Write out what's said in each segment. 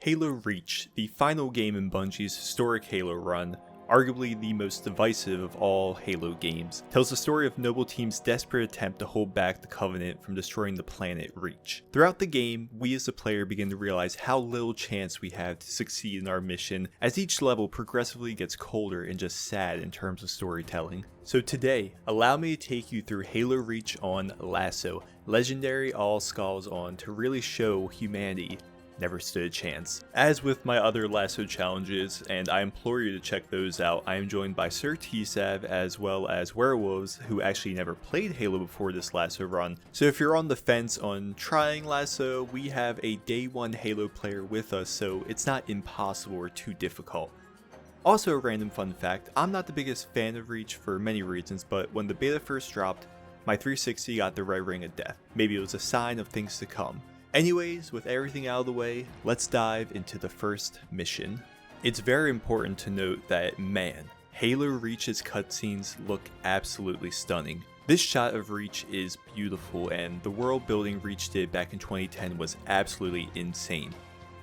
Halo Reach, the final game in Bungie's historic Halo run, arguably the most divisive of all Halo games, tells the story of Noble Team's desperate attempt to hold back the Covenant from destroying the planet Reach. Throughout the game, we as the player begin to realize how little chance we have to succeed in our mission, as each level progressively gets colder and just sad in terms of storytelling. So today, allow me to take you through Halo Reach on LASO, Legendary All Skulls on, to really show humanity never stood a chance. As with my other LASO challenges, and I implore you to check those out, I am joined by Sir Tsav as well as Werewolves, who actually never played Halo before this LASO run. So if you're on the fence on trying LASO, we have a day one Halo player with us, so it's not impossible or too difficult. Also, a random fun fact, I'm not the biggest fan of Reach for many reasons, but when the beta first dropped, my 360 got the red ring of death. Maybe it was a sign of things to come. Anyways, with everything out of the way, let's dive into the first mission. It's very important to note that, man, Halo Reach's cutscenes look absolutely stunning. This shot of Reach is beautiful, and the world building Reach did back in 2010 was absolutely insane.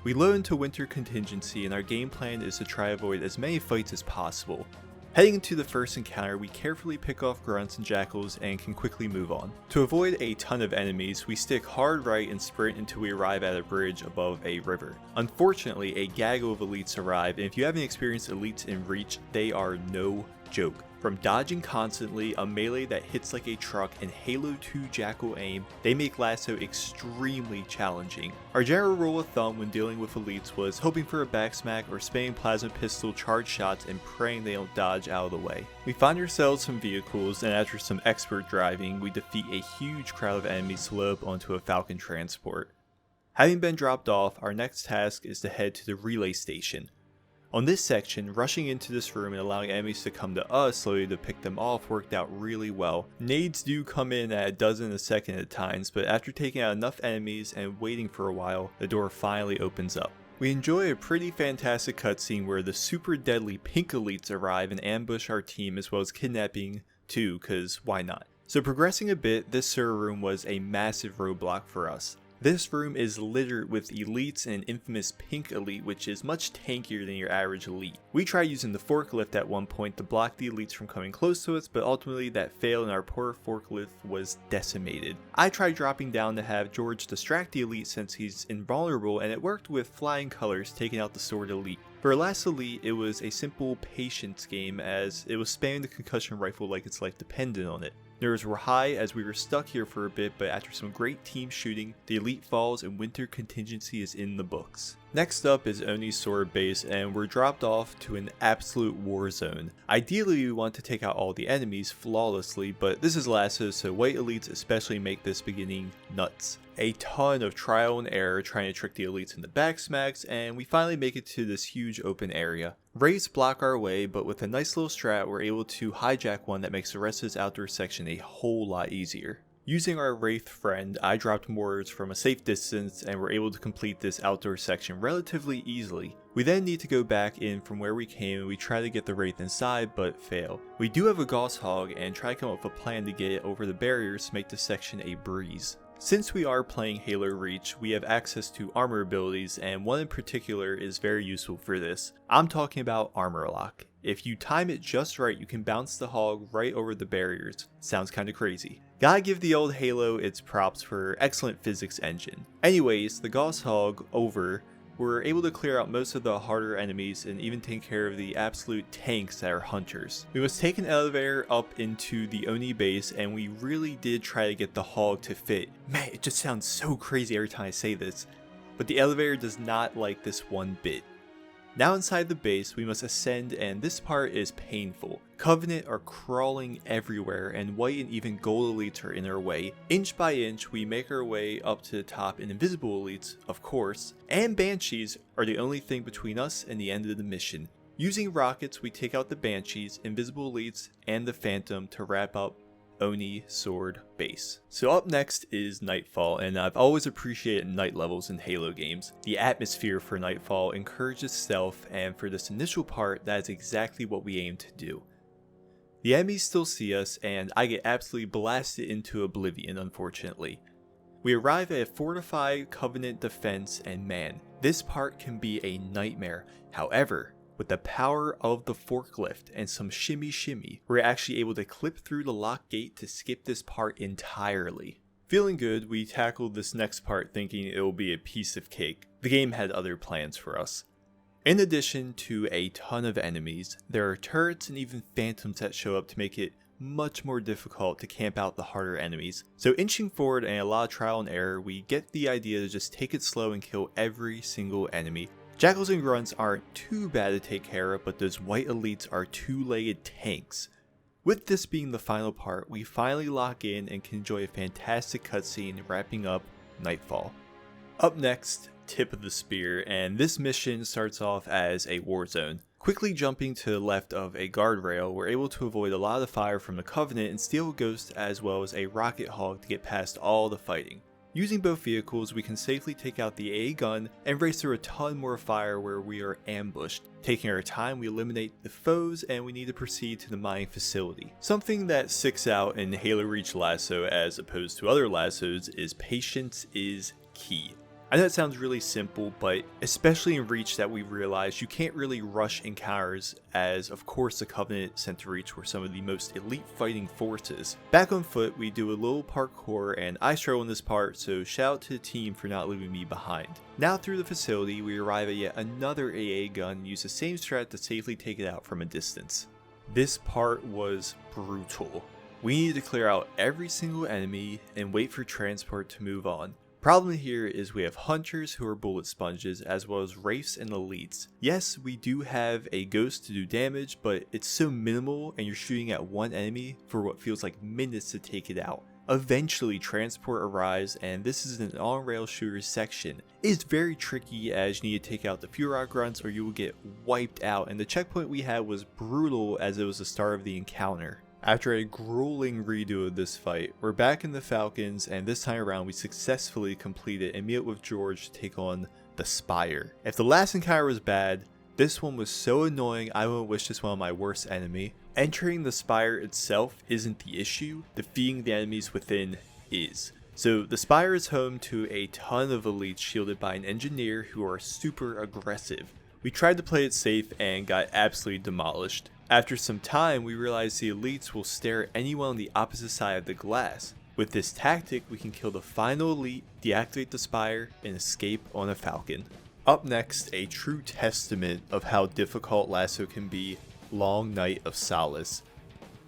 We load into Winter Contingency, and our game plan is to try to avoid as many fights as possible. Heading into the first encounter, we carefully pick off grunts and jackals and can quickly move on. To avoid a ton of enemies, we stick hard right and sprint until we arrive at a bridge above a river. Unfortunately, a gaggle of elites arrive, and if you haven't experienced elites in Reach, they are no joke. From dodging constantly, a melee that hits like a truck, and Halo 2 Jackal aim, they make LASO extremely challenging. Our general rule of thumb when dealing with elites was hoping for a backsmack or spamming plasma pistol charge shots and praying they don't dodge out of the way. We find ourselves some vehicles, and after some expert driving, we defeat a huge crowd of enemies to load up onto a Falcon transport. Having been dropped off, our next task is to head to the relay station. On this section, rushing into this room and allowing enemies to come to us slowly to pick them off worked out really well. Nades do come in at a dozen a second at times, but after taking out enough enemies and waiting for a while, the door finally opens up. We enjoy a pretty fantastic cutscene where the super deadly pink elites arrive and ambush our team, as well as kidnapping too, cause why not? So progressing a bit, this server room was a massive roadblock for us. This room is littered with elites and an infamous pink elite, which is much tankier than your average elite. We tried using the forklift at one point to block the elites from coming close to us, but ultimately that failed and our poor forklift was decimated. I tried dropping down to have George distract the elite since he's invulnerable, and it worked with flying colors taking out the sword elite. For our last elite, it was a simple patience game, as it was spamming the concussion rifle like its life depended on it. Nerves were high as we were stuck here for a bit, but after some great team shooting, the elite falls and Winter Contingency is in the books. Next up is Oni's sword base, and we're dropped off to an absolute war zone. Ideally, we want to take out all the enemies flawlessly, but this is LASO, so white elites especially make this beginning nuts. A ton of trial and error trying to trick the elites into backsmacks, and we finally make it to this huge open area. Wraiths block our way, but with a nice little strat, we're able to hijack one that makes the rest of this outdoor section a whole lot easier. Using our Wraith friend, I dropped mortars from a safe distance and were able to complete this outdoor section relatively easily. We then need to go back in from where we came, and we try to get the Wraith inside but fail. We do have a Gauss Hog and try to come up with a plan to get it over the barriers to make this section a breeze. Since we are playing Halo Reach, we have access to armor abilities, and one in particular is very useful for this. I'm talking about Armor Lock. If you time it just right, you can bounce the hog right over the barriers. Sounds kinda crazy. Gotta give the old Halo its props for excellent physics engine. Anyways, the Gauss Hog over, we're able to clear out most of the harder enemies and even take care of the absolute tanks that are hunters. We must take an elevator up into the Oni base, and we really did try to get the hog to fit. Man, it just sounds so crazy every time I say this, but the elevator does not like this one bit. Now inside the base, we must ascend, and this part is painful. Covenant are crawling everywhere, and white and even gold elites are in our way. Inch by inch, we make our way up to the top, and invisible elites, of course, and banshees are the only thing between us and the end of the mission. Using rockets, we take out the banshees, invisible elites, and the phantom to wrap up Oni sword base. So up next is Nightfall, and I've always appreciated night levels in Halo games. The atmosphere for Nightfall encourages stealth, and for this initial part, that is exactly what we aim to do. The enemies still see us, and I get absolutely blasted into oblivion, unfortunately. We arrive at a fortified Covenant defense, and man, This part can be a nightmare. However, with the power of the forklift and some shimmy, we're actually able to clip through the lock gate to skip this part entirely. Feeling good, we tackled this next part thinking it will be a piece of cake. The game had other plans for us. In addition to a ton of enemies, there are turrets and even phantoms that show up to make it much more difficult to camp out the harder enemies. So inching forward and a lot of trial and error, we get the idea to just take it slow and kill every single enemy. Jackals and grunts aren't too bad to take care of, but those white elites are two-legged tanks. With this being the final part, we finally lock in and can enjoy a fantastic cutscene wrapping up Nightfall. Up next, Tip of the Spear, and this mission starts off as a war zone. Quickly jumping to the left of a guardrail, we're able to avoid a lot of the fire from the Covenant and steal a Ghost as well as a Rocket Hog to get past all the fighting. Using both vehicles, we can safely take out the AA gun and race through a ton more fire where we are ambushed. Taking our time, we eliminate the foes and we need to proceed to the mining facility. Something that sticks out in Halo Reach LASO as opposed to other LASOs is patience is key. I know it sounds really simple, but especially in Reach that we realized you can't really rush encounters, as of course the Covenant sent to Reach were some of the most elite fighting forces. Back on foot, we do a little parkour and I struggle in this part, so shout out to the team for not leaving me behind. Now through the facility, we arrive at yet another AA gun and use the same strat to safely take it out from a distance. This part was brutal. We needed to clear out every single enemy and wait for transport to move on. Problem here is we have hunters who are bullet sponges as well as wraiths and elites. Yes, we do have a ghost to do damage, but it's so minimal and you're shooting at one enemy for what feels like minutes to take it out. Eventually transport arrives and this is an on-rail shooter section. It is very tricky as you need to take out the Furok grunts or you will get wiped out, and the checkpoint we had was brutal as it was the start of the encounter. After a grueling redo of this fight, we're back in the Falcons, and this time around we successfully complete it and meet up with George to take on the Spire. If the last encounter was bad, this one was so annoying I wouldn't wish this one on my worst enemy. Entering the Spire itself isn't the issue, defeating the enemies within is. So the Spire is home to a ton of elites shielded by an engineer who are super aggressive. We tried to play it safe and got absolutely demolished. After some time, we realized the elites will stare at anyone on the opposite side of the glass. With this tactic, we can kill the final elite, deactivate the Spire, and escape on a Falcon. Up next, a true testament of how difficult LASO can be, Long Night of Solace.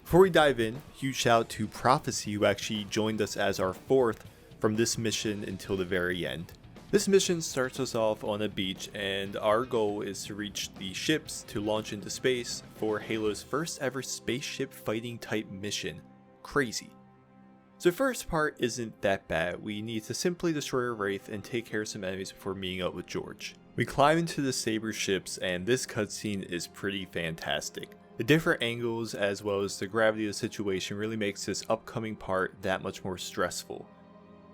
Before we dive in, huge shout out to Prophecy who actually joined us as our fourth from this mission until the very end. This mission starts us off on a beach and our goal is to reach the ships to launch into space for Halo's first ever spaceship fighting type mission. Crazy. So first part isn't that bad. We need to simply destroy a Wraith and take care of some enemies before meeting up with George. We climb into the Saber ships and this cutscene is pretty fantastic. The different angles as well as the gravity of the situation really makes this upcoming part that much more stressful.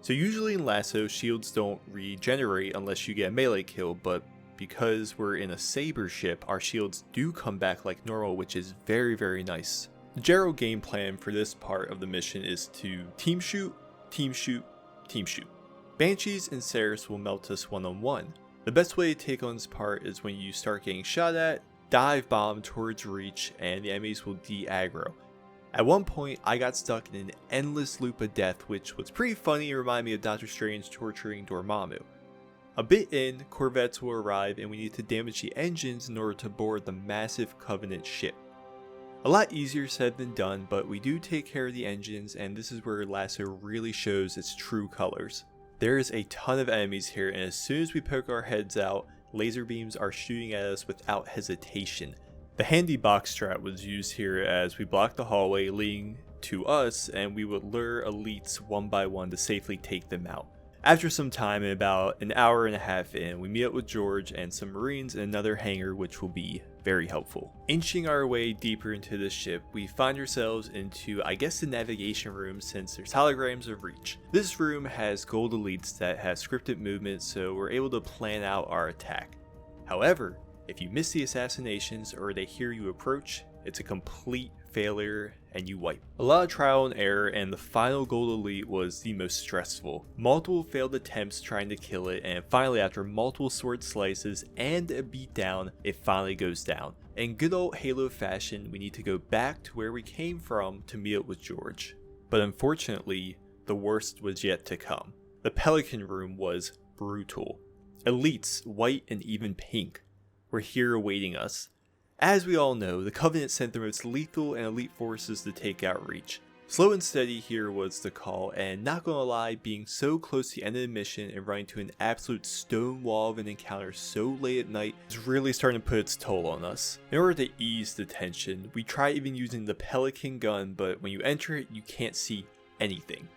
So usually in LASO, shields don't regenerate unless you get a melee kill, but because we're in a Saber ship, our shields do come back like normal, which is very nice. The general game plan for this part of the mission is to team shoot, team shoot, team shoot. Banshees and Ceres will melt us one-on-one. The best way to take on this part is when you start getting shot at, dive bomb towards Reach, and the enemies will de-aggro. At one point, I got stuck in an endless loop of death, which was pretty funny and reminded me of Doctor Strange torturing Dormammu. A bit in, corvettes will arrive and we need to damage the engines in order to board the massive Covenant ship. A lot easier said than done, but we do take care of the engines and this is where LASO really shows its true colors. There is a ton of enemies here and as soon as we poke our heads out, laser beams are shooting at us without hesitation. The handy box strat was used here as we blocked the hallway leading to us and we would lure elites one by one to safely take them out. After some time, and about an hour and a half in, we meet up with George and some Marines in another hangar which will be very helpful. Inching our way deeper into the ship, we find ourselves into, I guess, the navigation room since there's holograms of Reach. This room has gold elites that have scripted movement so we're able to plan out our attack. However, if you miss the assassinations or they hear you approach, it's a complete failure and you wipe. A lot of trial and error, and the final gold elite was the most stressful. Multiple failed attempts trying to kill it, and finally after multiple sword slices and a beatdown, it finally goes down. In good old Halo fashion, we need to go back to where we came from to meet up with George. But unfortunately, the worst was yet to come. The Pelican Room was brutal. Elites, white and even pink, were here awaiting us. As we all know, the Covenant sent their most lethal and elite forces to take out Reach. Slow and steady here was the call, and not gonna lie, being so close to the end of the mission and running to an absolute stone wall of an encounter so late at night is really starting to put its toll on us. In order to ease the tension, we try even using the Pelican gun, but when you enter it, you can't see anything.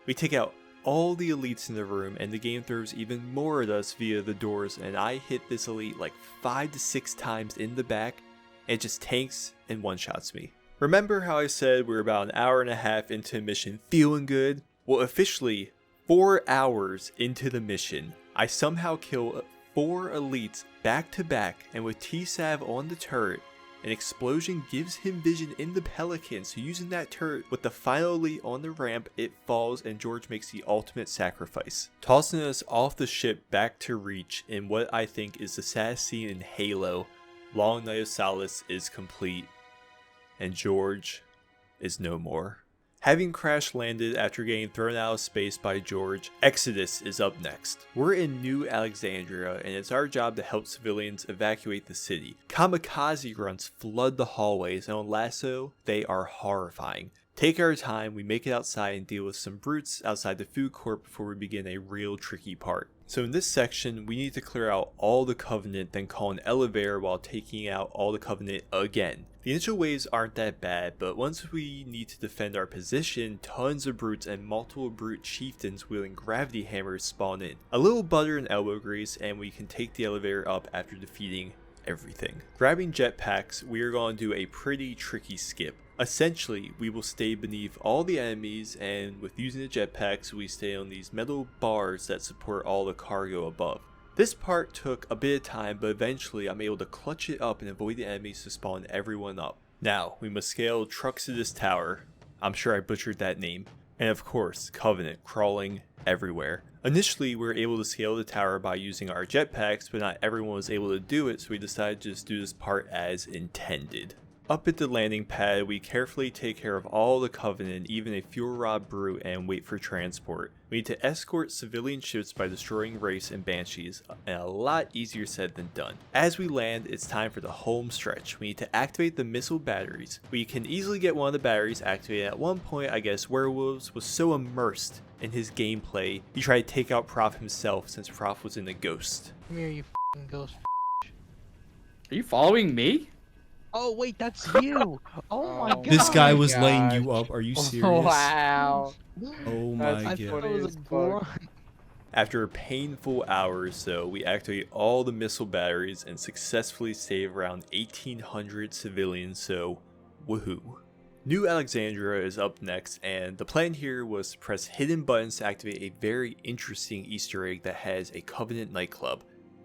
We take out all the elites in the room, and the game throws even more at us via the doors, and I hit this elite like 5 to 6 times in the back, and it just tanks and one-shots me. Remember how I said we're about an hour and a half into a mission feeling good? Well, officially 4 hours into the mission, I somehow kill 4 elites back to back, and with T-Sav on the turret, an explosion gives him vision in the Pelican, so using that turret with the final elite on the ramp, it falls and George makes the ultimate sacrifice, tossing us off the ship back to Reach in what I think is the saddest scene in Halo. Long Night of Solace is complete, and George is no more. Having crash landed after getting thrown out of space by George, Exodus is up next. We're in New Alexandria, and it's our job to help civilians evacuate the city. Kamikaze runs flood the hallways, and on LASO, they are horrifying. Take our time, we make it outside and deal with some brutes outside the food court before we begin a real tricky part. So in this section, we need to clear out all the Covenant, then call an elevator while taking out all the Covenant again. The initial waves aren't that bad, but once we need to defend our position, tons of brutes and multiple brute chieftains wielding gravity hammers spawn in. A little butter and elbow grease, and we can take the elevator up after defeating everything. Grabbing jetpacks, we are going to do a pretty tricky skip. Essentially, we will stay beneath all the enemies, and with using the jetpacks, we stay on these metal bars that support all the cargo above. This part took a bit of time, but eventually I'm able to clutch it up and avoid the enemies to spawn everyone up. Now, we must scale Truxidus Tower. I'm sure I butchered that name. And of course, Covenant crawling everywhere. Initially, we were able to scale the tower by using our jetpacks, but not everyone was able to do it, so we decided to just do this part as intended. Up at the landing pad, we carefully take care of all the Covenant, even a fuel rod brute, and wait for transport. We need to escort civilian ships by destroying Wraiths and Banshees, and a lot easier said than done. As we land, it's time for the home stretch. We need to activate the missile batteries. We can easily get one of the batteries activated. At one point, I guess Werewolves was so immersed in his gameplay, he tried to take out Prof himself since Prof was in a ghost. Come here, you f***ing ghost. Are you following me? Oh wait, that's you. Oh my god. This guy was gosh. laying you up, are you serious? Wow. Oh my I god. thought it was a grunt. After a painful hour or so, we activate all the missile batteries and successfully save around 1,800 civilians, so woohoo. New Alexandria is up next, and the plan here was to press hidden buttons to activate a very interesting Easter egg that has a Covenant nightclub.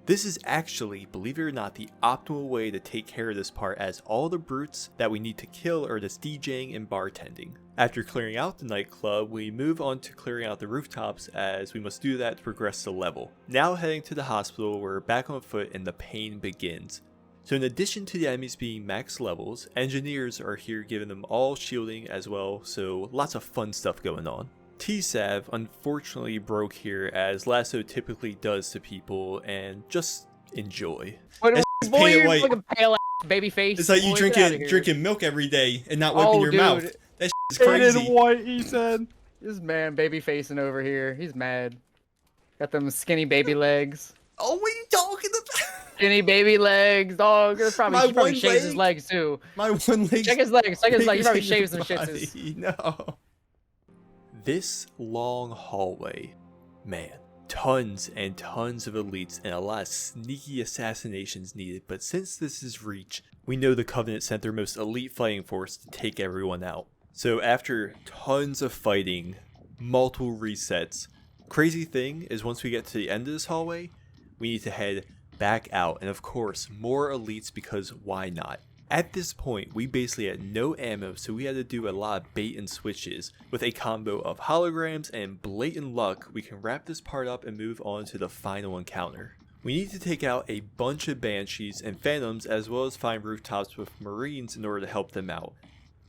This is actually, believe it or not, the optimal way to take care of this part, as all the brutes that we need to kill are just DJing and bartending. After clearing out the nightclub, we move on to clearing out the rooftops, as we must do that to progress the level. Now heading to the hospital, we're back on foot and the pain begins. So in addition to the enemies being max levels, engineers are here giving them all shielding as well, so lots of fun stuff going on. T-Sav unfortunately broke here, as LASO typically does to people, and just enjoy. What boy, painted you're white. like a pale ass baby face. It's like you Boy, get outta here. drinking milk every day and not wiping your dude. mouth. That is Painted crazy. white, he said. This man baby facing over here. He's mad. Got them skinny baby legs. Oh, what are you talking about? Skinny baby legs, dog. He probably one shaves his leg. legs too. My one leg. Check his legs. Check his legs. He probably bigger shaves than them your shits. body. No. This long hallway, man, tons and tons of elites and a lot of sneaky assassinations needed, but since this is Reach, we know the Covenant sent their most elite fighting force to take everyone out. So after tons of fighting, multiple resets, crazy thing is once we get to the end of this hallway, we need to head back out, and of course more elites, because why not? At this point, we basically had no ammo, so we had to do a lot of bait and switches. With a combo of holograms and blatant luck, we can wrap this part up and move on to the final encounter. We need to take out a bunch of banshees and phantoms, as well as find rooftops with marines in order to help them out.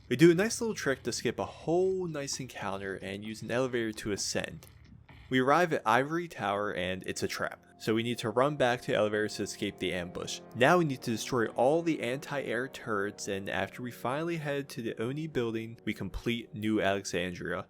We do a nice little trick to skip a whole nice encounter and use an elevator to ascend. We arrive at Ivory Tower and it's a trap, so we need to run back to the elevators to escape the ambush. Now we need to destroy all the anti-air turrets, and after we finally head to the Oni building, we complete New Alexandria.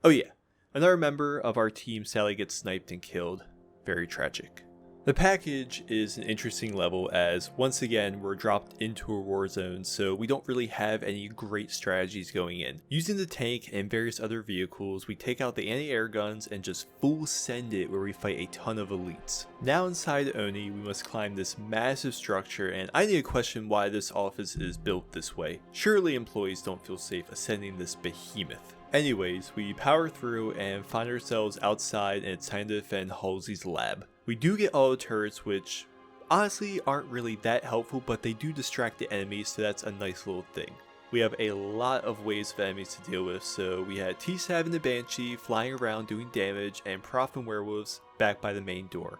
Oh yeah, another member of our team sadly gets sniped and killed. Very tragic. The package is an interesting level as, once again, we're dropped into a war zone, so we don't really have any great strategies going in. Using the tank and various other vehicles, we take out the anti-air guns and just full send it where we fight a ton of elites. Now inside Oni, we must climb this massive structure, and I need to question why this office is built this way. Surely employees don't feel safe ascending this behemoth. Anyways, we power through and find ourselves outside, and it's time to defend Halsey's lab. We do get all the turrets, which honestly aren't really that helpful, but they do distract the enemies, so that's a nice little thing. We have a lot of waves of enemies to deal with, so we had T-Sab and the Banshee flying around doing damage, and Prof and Werewolves back by the main door.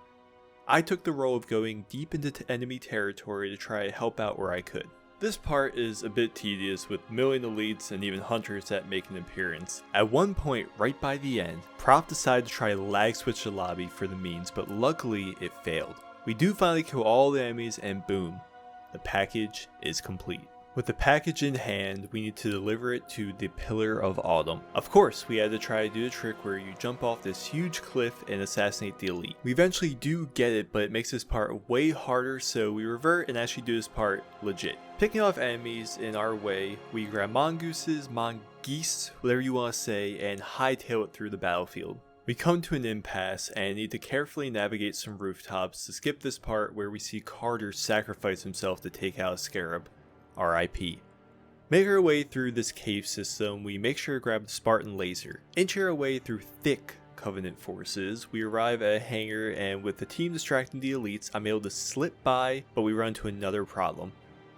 I took the role of going deep into enemy territory to try to help out where I could. This part is a bit tedious with million elites and even hunters that make an appearance. At one point right by the end, Prof decided to try to lag switch the lobby for the means, but luckily it failed. We do finally kill all the enemies and boom, the package is complete. With the package in hand, we need to deliver it to the Pillar of Autumn. Of course, we had to try to do the trick where you jump off this huge cliff and assassinate the elite. We eventually do get it, but it makes this part way harder, so we revert and actually do this part legit. Picking off enemies in our way, we grab mongooses, mongeese, whatever you want to say, and hightail it through the battlefield. We come to an impasse and need to carefully navigate some rooftops to skip this part where we see Carter sacrifice himself to take out a scarab. RIP. Make our way through this cave system, we make sure to grab the Spartan laser. Inch our way through thick Covenant forces, we arrive at a hangar, and with the team distracting the elites, I'm able to slip by, but we run into another problem.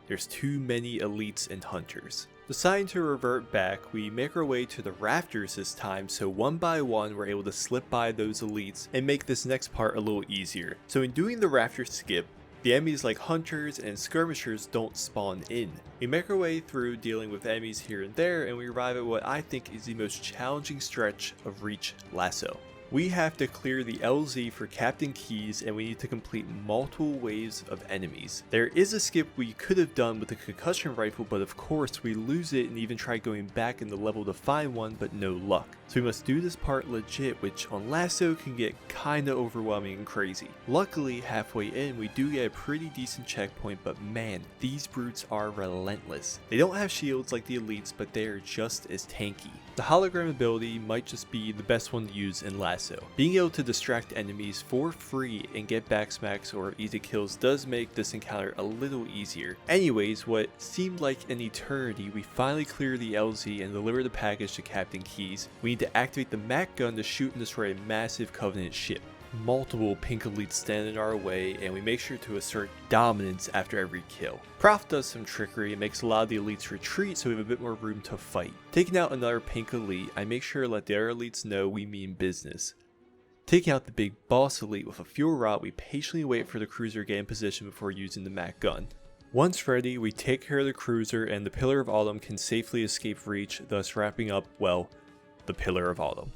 There's too many elites and hunters. Deciding to revert back, we make our way to the rafters this time, so one by one we're able to slip by those elites and make this next part a little easier. So in doing the rafter skip, the enemies like hunters and skirmishers don't spawn in. We make our way through dealing with enemies here and there, and we arrive at what I think is the most challenging stretch of Reach LASO. We have to clear the LZ for Captain Keys, and we need to complete multiple waves of enemies. There is a skip we could have done with the concussion rifle, but of course we lose it and even try going back in the level to find one, but no luck. So we must do this part legit, which on LASO can get kinda overwhelming and crazy. Luckily, halfway in we do get a pretty decent checkpoint, but man, these brutes are relentless. They don't have shields like the elites, but they are just as tanky. The hologram ability might just be the best one to use in LASO. Being able to distract enemies for free and get backsmacks or easy kills does make this encounter a little easier. Anyways, what seemed like an eternity, we finally clear the LZ and deliver the package to Captain Keys. We need to activate the MAC gun to shoot and destroy a massive Covenant ship. Multiple pink elites stand in our way, and we make sure to assert dominance after every kill. Prof does some trickery and makes a lot of the elites retreat, so we have a bit more room to fight. Taking out another pink elite, I make sure to let the other elites know we mean business. Taking out the big boss elite with a fuel rod, we patiently wait for the cruiser to get in position before using the MAC gun. Once ready, we take care of the cruiser, and the Pillar of Autumn can safely escape Reach, thus wrapping up, well, the Pillar of Autumn.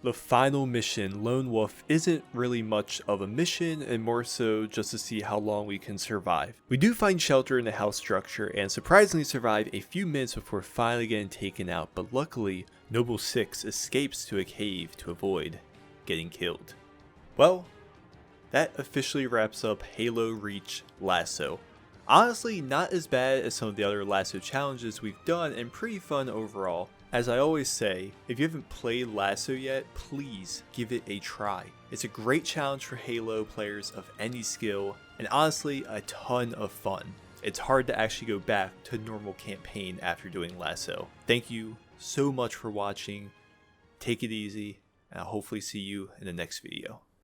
The final mission, Lone Wolf, isn't really much of a mission and more so just to see how long we can survive. We do find shelter in the house structure and surprisingly survive a few minutes before finally getting taken out, but luckily Noble 6 escapes to a cave to avoid getting killed. Well, that officially wraps up Halo Reach LASO. Honestly, not as bad as some of the other LASO challenges we've done and pretty fun overall. As I always say, if you haven't played LASO yet, please give it a try. It's a great challenge for Halo players of any skill, and honestly, a ton of fun. It's hard to actually go back to normal campaign after doing LASO. Thank you so much for watching, take it easy, and I'll hopefully see you in the next video.